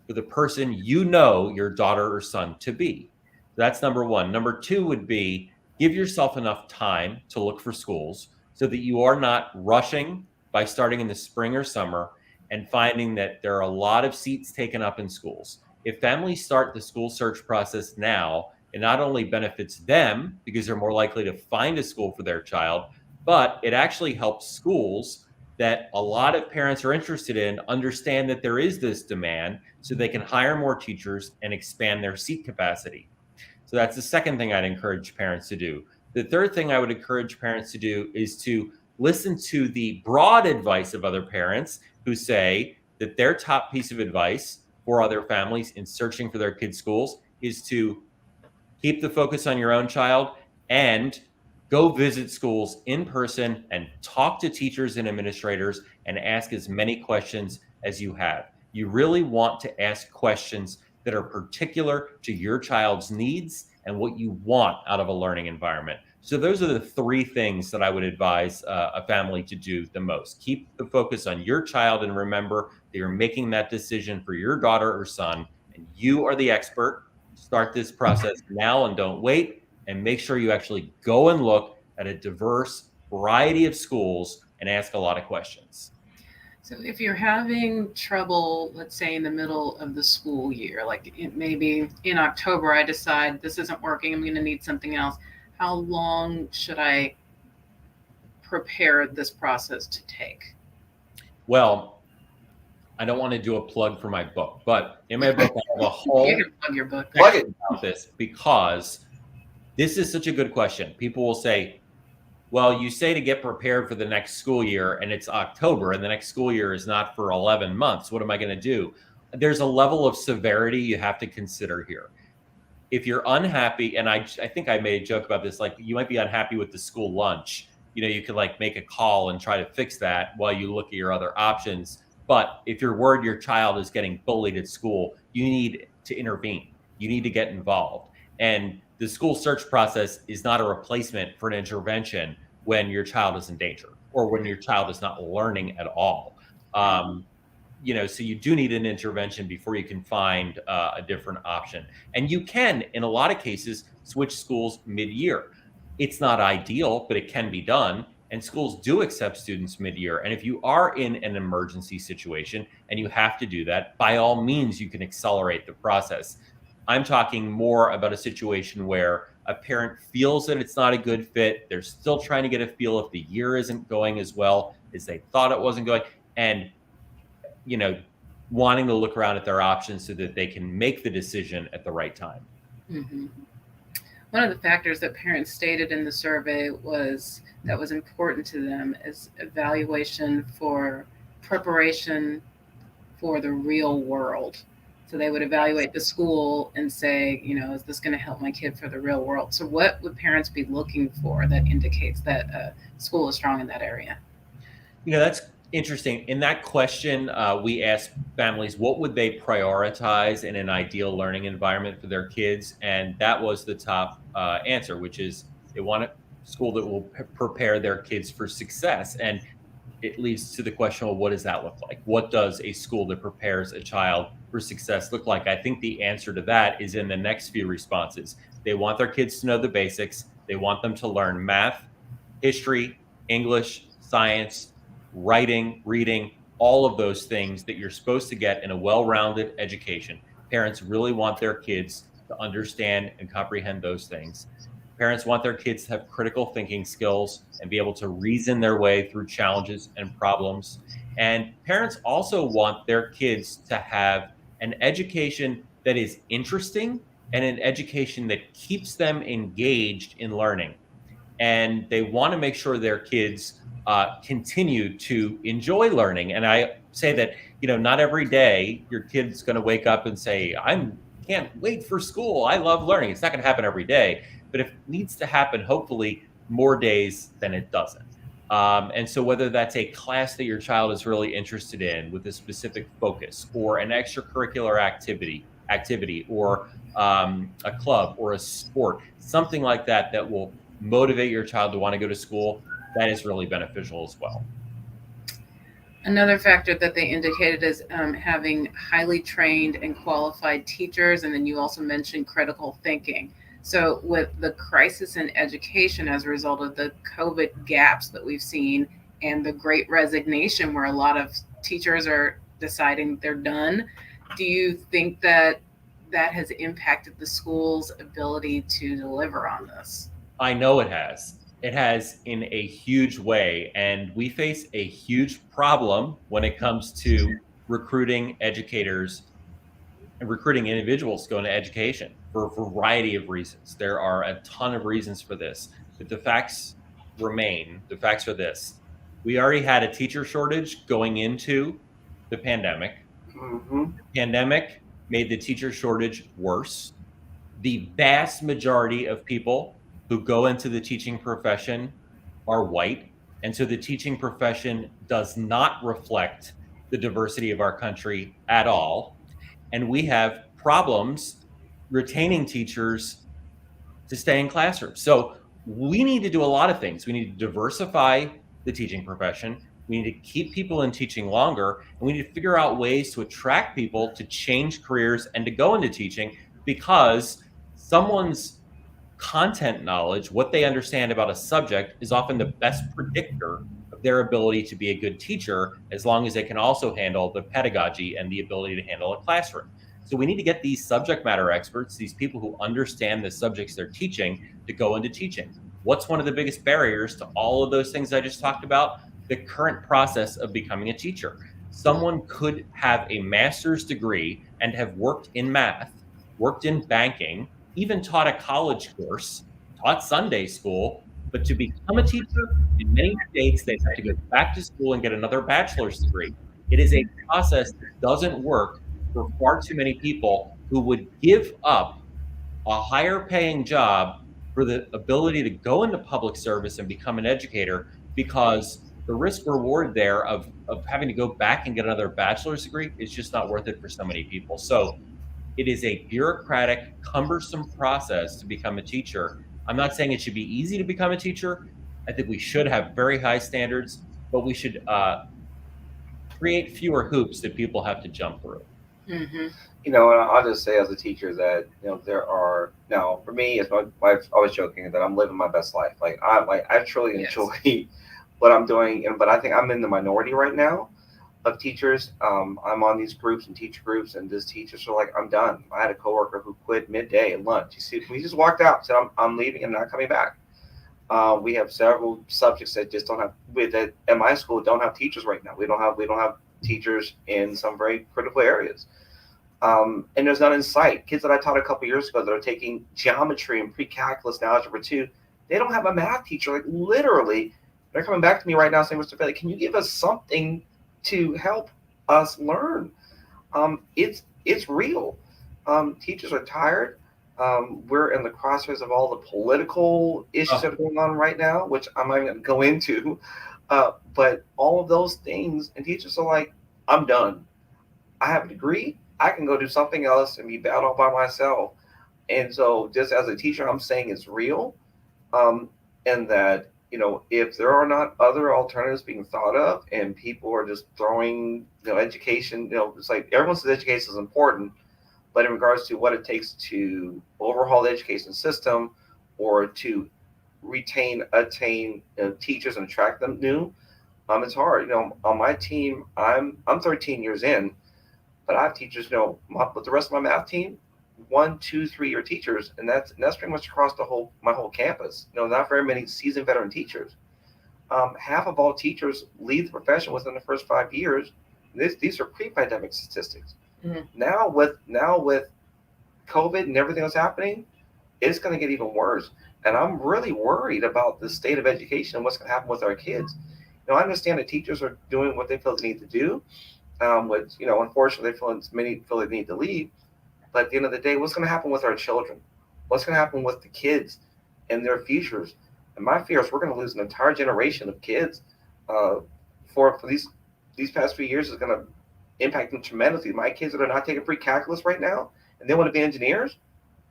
for the person you know your daughter or son to be. That's number one. Number two would be, give yourself enough time to look for schools so that you are not rushing by starting in the spring or summer and finding that there are a lot of seats taken up in schools. If families start the school search process now, it not only benefits them because they're more likely to find a school for their child, but it actually helps schools that a lot of parents are interested in understand that there is this demand, so they can hire more teachers and expand their seat capacity. So that's the second thing I'd encourage parents to do. The third thing I would encourage parents to do is to listen to the broad advice of other parents who say that their top piece of advice for other families in searching for their kids' schools is to keep the focus on your own child and go visit schools in person and talk to teachers and administrators and ask as many questions as you have. You really want to ask questions that are particular to your child's needs and what you want out of a learning environment. So those are the three things that I would advise a family to do the most. Keep the focus on your child and remember that you're making that decision for your daughter or son, and you are the expert. Start this process now and don't wait, and make sure you actually go and look at a diverse variety of schools and ask a lot of questions. So if you're having trouble, let's say in the middle of the school year, like maybe in October, I decide this isn't working, I'm going to need something else. How long should I prepare this process to take? Well, I don't want to do a plug for my book, but in my book, I have a whole You can plug your book. Plug it. about this because this is such a good question. People will say, well, you say to get prepared for the next school year and it's October and the next school year is not for 11 months. What am I going to do? There's a level of severity you have to consider here. If you're unhappy, and I think I made a joke about this, like you might be unhappy with the school lunch. You know, you could like make a call and try to fix that while you look at your other options. But if you're worried your child is getting bullied at school, you need to intervene. You need to get involved. And the school search process is not a replacement for an intervention when your child is in danger or when your child is not learning at all. So you do need an intervention before you can find a different option. And you can, in a lot of cases, switch schools mid-year. It's not ideal, but it can be done. And schools do accept students mid-year. And if you are in an emergency situation and you have to do that, by all means, you can accelerate the process. I'm talking more about a situation where a parent feels that it's not a good fit. They're still trying to get a feel if the year isn't going as well as they thought it wasn't going. And, wanting to look around at their options so that they can make the decision at the right time. Mm-hmm. One of the factors that parents stated in the survey was important to them is evaluation for preparation for the real world. So they would evaluate the school and say, is this going to help my kid for the real world? So what would parents be looking for that indicates that a school is strong in that area? That's interesting. In that question, we asked families, what would they prioritize in an ideal learning environment for their kids? And that was the top answer, which is they want a school that will prepare their kids for success. And it leads to the question, well, what does that look like? What does a school that prepares a child for success look like? I think the answer to that is in the next few responses. They want their kids to know the basics. They want them to learn math, history, English, science, writing, reading, all of those things that you're supposed to get in a well-rounded education. Parents really want their kids to understand and comprehend those things. Parents want their kids to have critical thinking skills and be able to reason their way through challenges and problems. And parents also want their kids to have an education that is interesting and an education that keeps them engaged in learning. And they want to make sure their kids continue to enjoy learning. And I say that, not every day your kid's going to wake up and say, I can't wait for school. I love learning. It's not going to happen every day, but if it needs to happen, hopefully more days than it doesn't. And so whether that's a class that your child is really interested in with a specific focus, or an extracurricular activity, or a club or a sport, something like that, that will motivate your child to want to go to school, that is really beneficial as well. Another factor that they indicated is having highly trained and qualified teachers. And then you also mentioned critical thinking. So with the crisis in education as a result of the COVID gaps that we've seen and the great resignation where a lot of teachers are deciding they're done, do you think that has impacted the school's ability to deliver on this? I know it has. It has in a huge way. And we face a huge problem when it comes to recruiting educators and recruiting individuals to go into education for a variety of reasons. There are a ton of reasons for this, but the facts remain. The facts are this. We already had a teacher shortage going into the pandemic. Mm-hmm. The pandemic made the teacher shortage worse. The vast majority of people who go into the teaching profession are white. And so the teaching profession does not reflect the diversity of our country at all. And we have problems retaining teachers to stay in classrooms. So we need to do a lot of things. We need to diversify the teaching profession. We need to keep people in teaching longer. And we need to figure out ways to attract people to change careers and to go into teaching, because someone's content knowledge, what they understand about a subject, is often the best predictor of their ability to be a good teacher, as long as they can also handle the pedagogy and the ability to handle a classroom. So we need to get these subject matter experts, these people who understand the subjects they're teaching, to go into teaching. What's one of the biggest barriers to all of those things I just talked about? The current process of becoming a teacher. Someone could have a master's degree and have worked in math, worked in banking, even taught a college course, taught Sunday school, but to become a teacher, in many states, they have to go back to school and get another bachelor's degree. It is a process that doesn't work for far too many people who would give up a higher paying job for the ability to go into public service and become an educator, because the risk reward there of having to go back and get another bachelor's degree is just not worth it for so many people. So it is a bureaucratic, cumbersome process to become a teacher. I'm not saying it should be easy to become a teacher. I think we should have very high standards, but we should create fewer hoops that people have to jump through. Mm-hmm. And I'll just say as a teacher that there are now, for me, as my wife's always joking, that I'm living my best life. I truly enjoy what I'm doing, but I think I'm in the minority right now of teachers. I'm on these groups and teacher groups, and these teachers are like, I'm done. I had a coworker who quit midday at lunch. You see, we just walked out, said, I'm leaving and not coming back. We have several subjects that just don't have, that at my school don't have teachers right now. We don't have teachers in some very critical areas. And there's none in sight. Kids that I taught a couple years ago that are taking geometry and pre-calculus and algebra 2, they don't have a math teacher. Like literally, they're coming back to me right now saying, Mr. Bailey, can you give us something to help us learn? It's real. Teachers are tired. We're in the crosshairs of all the political issues that are going on right now, which I'm not even going to go into. But all of those things, and teachers are like, I'm done. I have a degree. I can go do something else and be bad all by myself. And so just as a teacher, I'm saying it's real. And that, if there are not other alternatives being thought of, and people are just throwing, education, it's like everyone says education is important, but in regards to what it takes to overhaul the education system or to retain, attain teachers and attract them new, it's hard. On my team, I'm 13 years in, but I have teachers, with the rest of my math team, 1, 2, 3 year teachers, and that's pretty much across my whole campus. Not very many seasoned veteran teachers. Half of all teachers leave the profession within the first 5 years. These are pre-pandemic statistics. Mm-hmm. Now with COVID and everything that's happening, it's going to get even worse. And I'm really worried about the state of education and what's going to happen with our kids. I understand that teachers are doing what they feel they need to do. Which, unfortunately, many feel they need to leave. But at the end of the day, what's going to happen with our children? What's going to happen with the kids and their futures? And my fear is we're going to lose an entire generation of kids. For these past few years is going to impact them tremendously. My kids that are not taking pre-calculus right now, and they want to be engineers,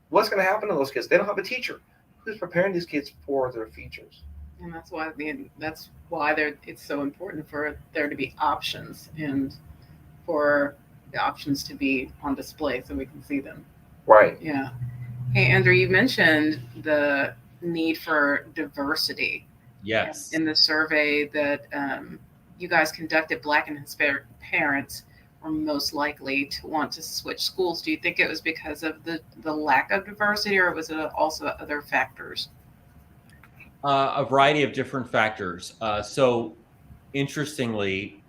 what's going to happen to those kids? They don't have a teacher who's preparing these kids for their futures. And that's why it's so important for there to be options and for the options to be on display so we can see them. Right. Yeah. Hey, Andrew, you mentioned the need for diversity. Yes. In the survey that you guys conducted, Black and Hispanic parents were most likely to want to switch schools. Do you think it was because of the lack of diversity, or was it also other factors? A variety of different factors. So interestingly,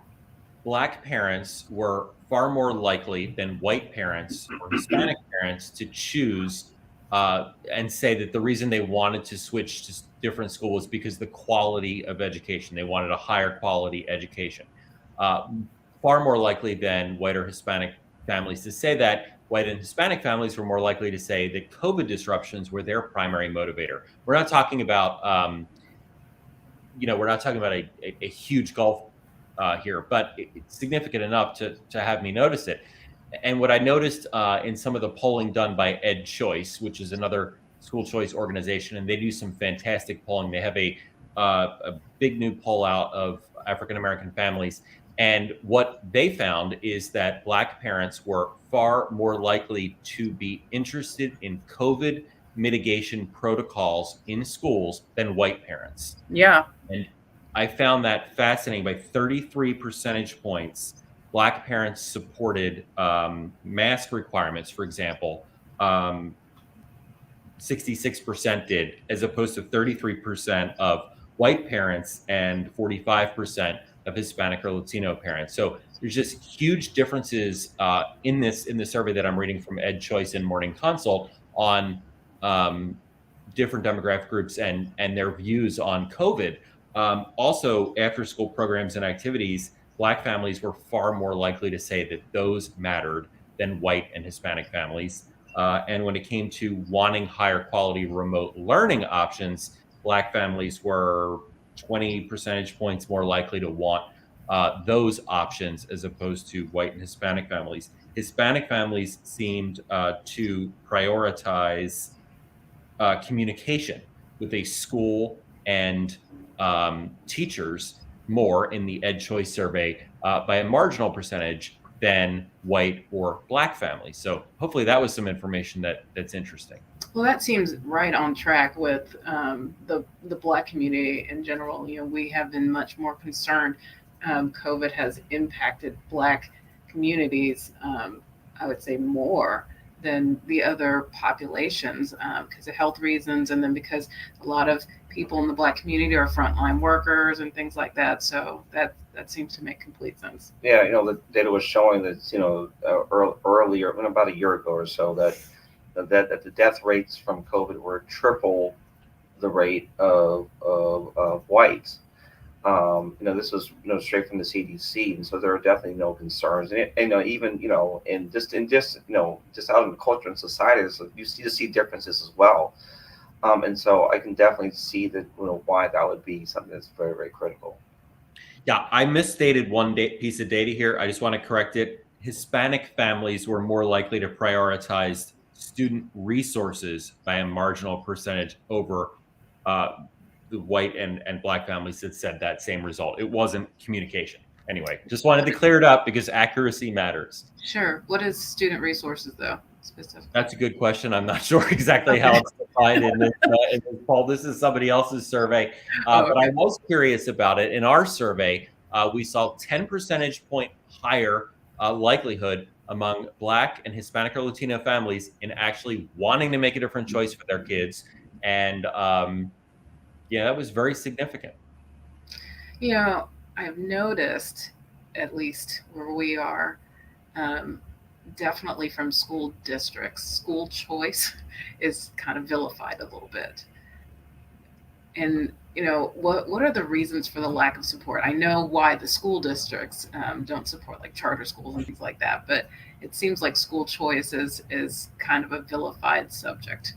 Black parents were far more likely than white parents or Hispanic parents to choose and say that the reason they wanted to switch to different schools was because the quality of education. They wanted a higher quality education. Far more likely than white or Hispanic families to say that. White and Hispanic families were more likely to say that COVID disruptions were their primary motivator. We're not talking about, we're not talking about a huge gulf here, but it's significant enough to have me notice it. And what I noticed in some of the polling done by Ed Choice, which is another school choice organization, and they do some fantastic polling. They have a big new poll out of African American families. And what they found is that Black parents were far more likely to be interested in COVID mitigation protocols in schools than white parents. Yeah. And I found that fascinating. By 33 percentage points, Black parents supported mask requirements, for example. 66% did, as opposed to 33% of white parents and 45% of Hispanic or Latino parents. So there's just huge differences in the survey that I'm reading from Ed Choice and Morning Consult on different demographic groups and their views on COVID. Also, after school programs and activities, Black families were far more likely to say that those mattered than white and Hispanic families. And when it came to wanting higher quality remote learning options, Black families were 20 percentage points more likely to want those options as opposed to white and Hispanic families. Hispanic families seemed to prioritize communication with a school and teachers more in the Ed Choice survey by a marginal percentage than white or Black families. So hopefully that was some information that's interesting. Well, that seems right on track with the Black community in general. We have been much more concerned. COVID has impacted Black communities, I would say, more than the other populations because of health reasons, and then because a lot of people in the Black community are frontline workers and things like that. So that seems to make complete sense. Yeah, the data was showing that earlier, about a year ago or so, that the death rates from COVID were triple the rate of whites. This was straight from the CDC, and so there are definitely no concerns. And even in just out in the culture and society, so you see differences as well. And so I can definitely see that why that would be something that's very, very critical. Yeah, I misstated one piece of data here. I just want to correct it. Hispanic families were more likely to prioritize student resources by a marginal percentage over the white and black families that said that same result. It wasn't communication. Anyway, just wanted to clear it up because accuracy matters. Sure. What is student resources, though, specifically? That's a good question. I'm not sure exactly how it's defined in this poll. This is somebody else's survey, but I was curious about it. In our survey, we saw 10 percentage point higher likelihood among Black and Hispanic or Latino families in actually wanting to make a different choice for their kids. And yeah, that was very significant. You know, I've noticed, at least where we are, definitely from school districts, school choice is kind of vilified a little bit. And what are the reasons for the lack of support? I know why the school districts don't support like charter schools and things like that, but it seems like school choice is kind of a vilified subject.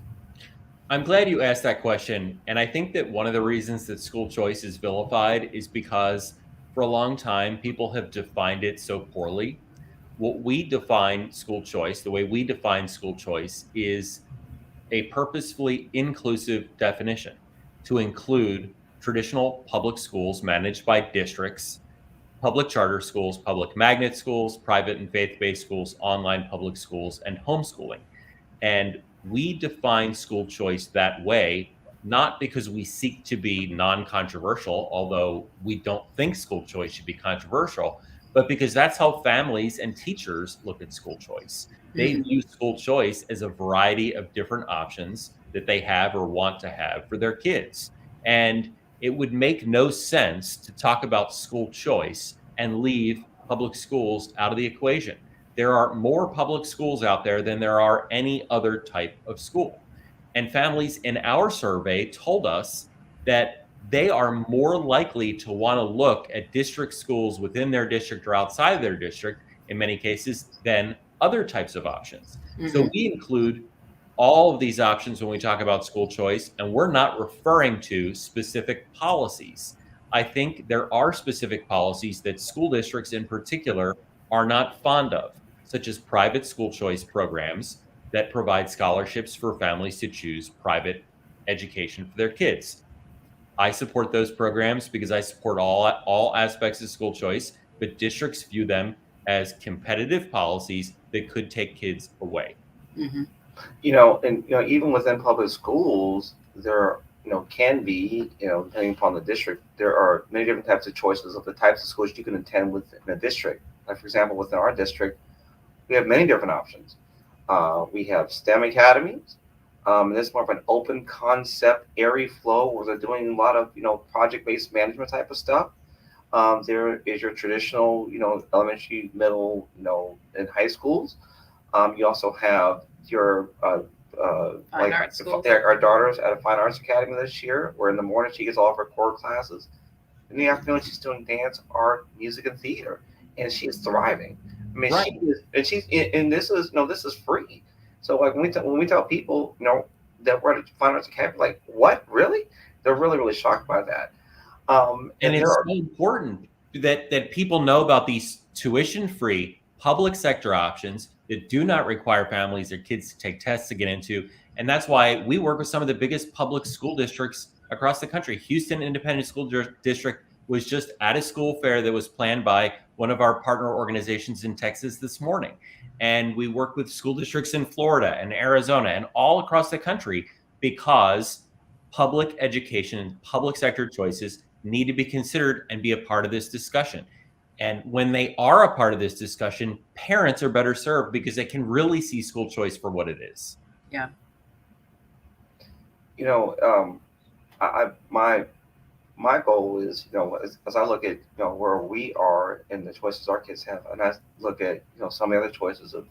I'm glad you asked that question. And I think that one of the reasons that school choice is vilified is because for a long time, people have defined it so poorly. What we define school choice, the way we define school choice, is a purposefully inclusive definition to include traditional public schools managed by districts, public charter schools, public magnet schools, private and faith-based schools, online public schools, and homeschooling. And we define school choice that way, not because we seek to be non-controversial, although we don't think school choice should be controversial, but because that's how families and teachers look at school choice. They view school choice as a variety of different options that they have or want to have for their kids. And it would make no sense to talk about school choice and leave public schools out of the equation. There are more public schools out there than there are any other type of school. And families in our survey told us that they are more likely to want to look at district schools within their district or outside of their district, in many cases, than other types of options. So we include all of these options when we talk about school choice, and we're not referring to specific policies. I think there are specific policies that school districts in particular are not fond of, such as private school choice programs that provide scholarships for families to choose private education for their kids. I support those programs because I support all aspects of school choice, but districts view them as competitive policies that could take kids away. Mm-hmm. And even within public schools, there can be, depending upon the district, there are many different types of choices of the types of schools you can attend within a district. Like, for example, within our district, we have many different options. We have STEM academies. This is more of an open concept, airy flow, where they're doing a lot of, project-based management type of stuff. There is your traditional, elementary, middle, and high schools. You also have your Fine arts schools. our daughter's at a fine arts academy this year, where in the morning she gets all of her core classes. In the afternoon, she's doing dance, art, music, and theater, and she is thriving. I mean, Right. this is free. So like when we tell people, that we're at a fine arts academy, like, what, really? They're really, really shocked by that. And it's so important that people know about these tuition-free public sector options that do not require families or kids to take tests to get into. And that's why we work with some of the biggest public school districts across the country. Houston Independent School District was just at a school fair that was planned by one of our partner organizations in Texas this morning. And we work with school districts in Florida and Arizona and all across the country because public education and public sector choices need to be considered and be a part of this discussion. And when they are a part of this discussion, parents are better served because they can really see school choice for what it is. Yeah. My goal is, as I look at, where we are and the choices our kids have, and I look at, some of the other choices of,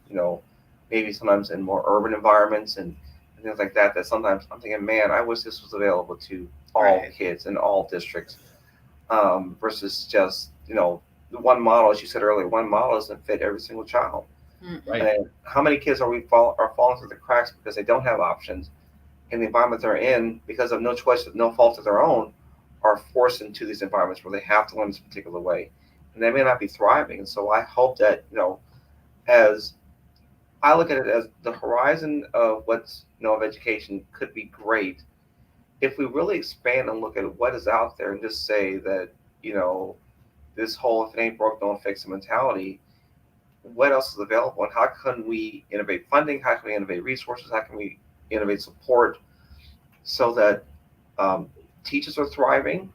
maybe sometimes in more urban environments and things like that, that sometimes I'm thinking, man, I wish this was available to all kids in all districts, versus just, the one model, as you said earlier, one model doesn't fit every single child. Right. And how many kids are falling through the cracks because they don't have options in the environment they're in because of no choice, of no fault of their own, are forced into these environments where they have to learn this particular way, and they may not be thriving. And so I hope that, as I look at it as the horizon of what's, of education could be great, if we really expand and look at what is out there and just say that, this whole if it ain't broke, don't fix it mentality, what else is available and how can we innovate funding? How can we innovate resources? How can we innovate support so that teachers are thriving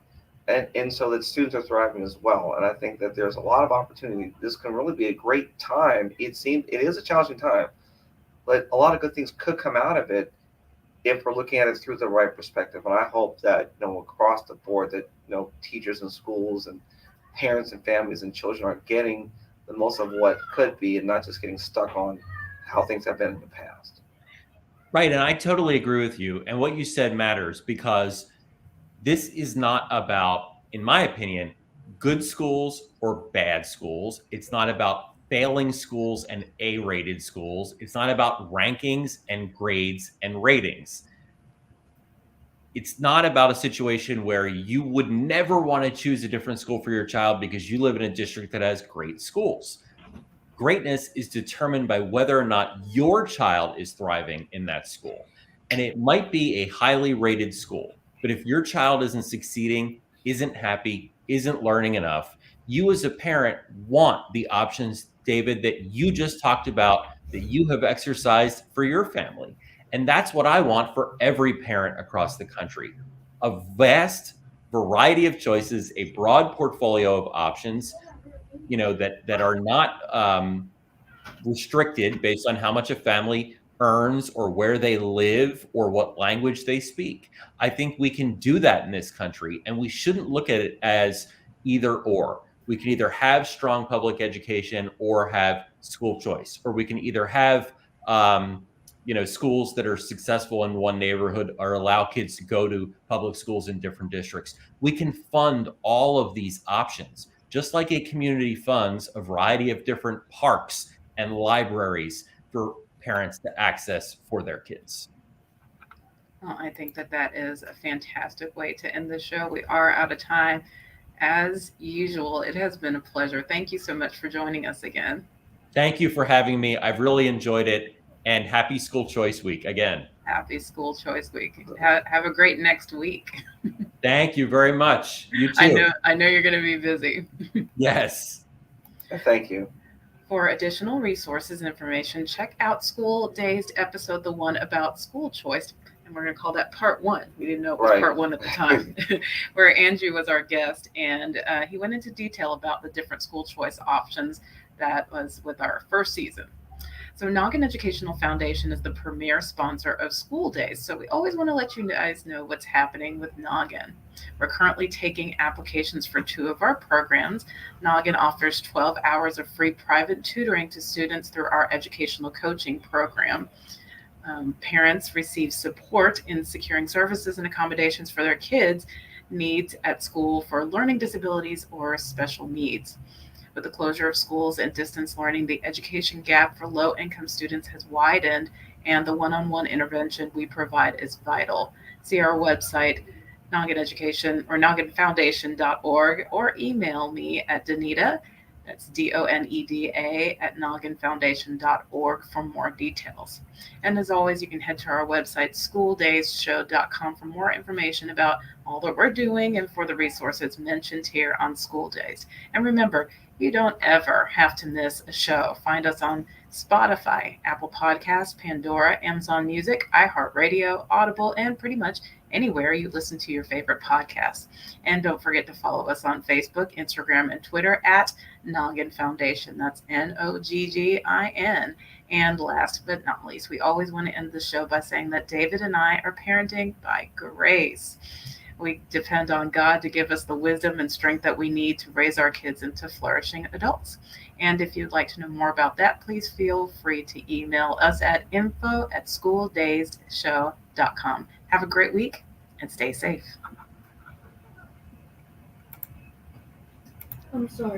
and so that students are thriving as well? And I think that there's a lot of opportunity. This can really be a great time. It is a challenging time, but a lot of good things could come out of it if we're looking at it through the right perspective. And I hope that, across the board that, teachers and schools and parents and families and children are getting the most of what could be and not just getting stuck on how things have been in the past. Right. And I totally agree with you. And what you said matters because this is not about, in my opinion, good schools or bad schools. It's not about failing schools and A-rated schools. It's not about rankings and grades and ratings. It's not about a situation where you would never want to choose a different school for your child because you live in a district that has great schools. Greatness is determined by whether or not your child is thriving in that school. And it might be a highly rated school, but if your child isn't succeeding, isn't happy, isn't learning enough, you as a parent want the options, David, that you just talked about, that you have exercised for your family. And that's what I want for every parent across the country. A vast variety of choices, a broad portfolio of options, that are not restricted based on how much a family earns or where they live or what language they speak. I think we can do that in this country, and we shouldn't look at it as either or. We can either have strong public education or have school choice, or we can either have schools that are successful in one neighborhood or allow kids to go to public schools in different districts. We can fund all of these options, just like a community funds a variety of different parks and libraries for parents to access for their kids. Well, I think that is a fantastic way to end the show. We are out of time. As usual, it has been a pleasure. Thank you so much for joining us again. Thank you for having me. I've really enjoyed it. And happy School Choice Week again. Happy School Choice Week. Have a great next week. Thank you very much. You too. I know you're going to be busy. Yes. Thank you. For additional resources and information, check out School Dazed episode, the one about school choice. And we're going to call that part 1. We didn't know it was part 1 at the time, where Andrew was our guest. And he went into detail about the different school choice options that was with our first season. So Noggin Educational Foundation is the premier sponsor of School Days. So we always want to let you guys know what's happening with Noggin. We're currently taking applications for 2 of our programs. Noggin offers 12 hours of free private tutoring to students through our educational coaching program. Parents receive support in securing services and accommodations for their kids' needs at school for learning disabilities or special needs. With the closure of schools and distance learning, the education gap for low-income students has widened, and the one-on-one intervention we provide is vital. See our website, Noggin Education or nogginfoundation.org, or email me at Donita, that's DONEDA, at nogginfoundation.org for more details. And as always, you can head to our website, schooldayshow.com, for more information about all that we're doing and for the resources mentioned here on School Days. And remember, you don't ever have to miss a show. Find us on Spotify, Apple Podcasts, Pandora, Amazon Music, iHeartRadio, Audible, and pretty much anywhere you listen to your favorite podcasts. And don't forget to follow us on Facebook, Instagram, and Twitter at Noggin Foundation. That's Noggin. And last but not least, we always want to end the show by saying that David and I are parenting by grace. We depend on God to give us the wisdom and strength that we need to raise our kids into flourishing adults. And if you'd like to know more about that, please feel free to email us at info@schooldaysedshow.com. Have a great week and stay safe. I'm sorry.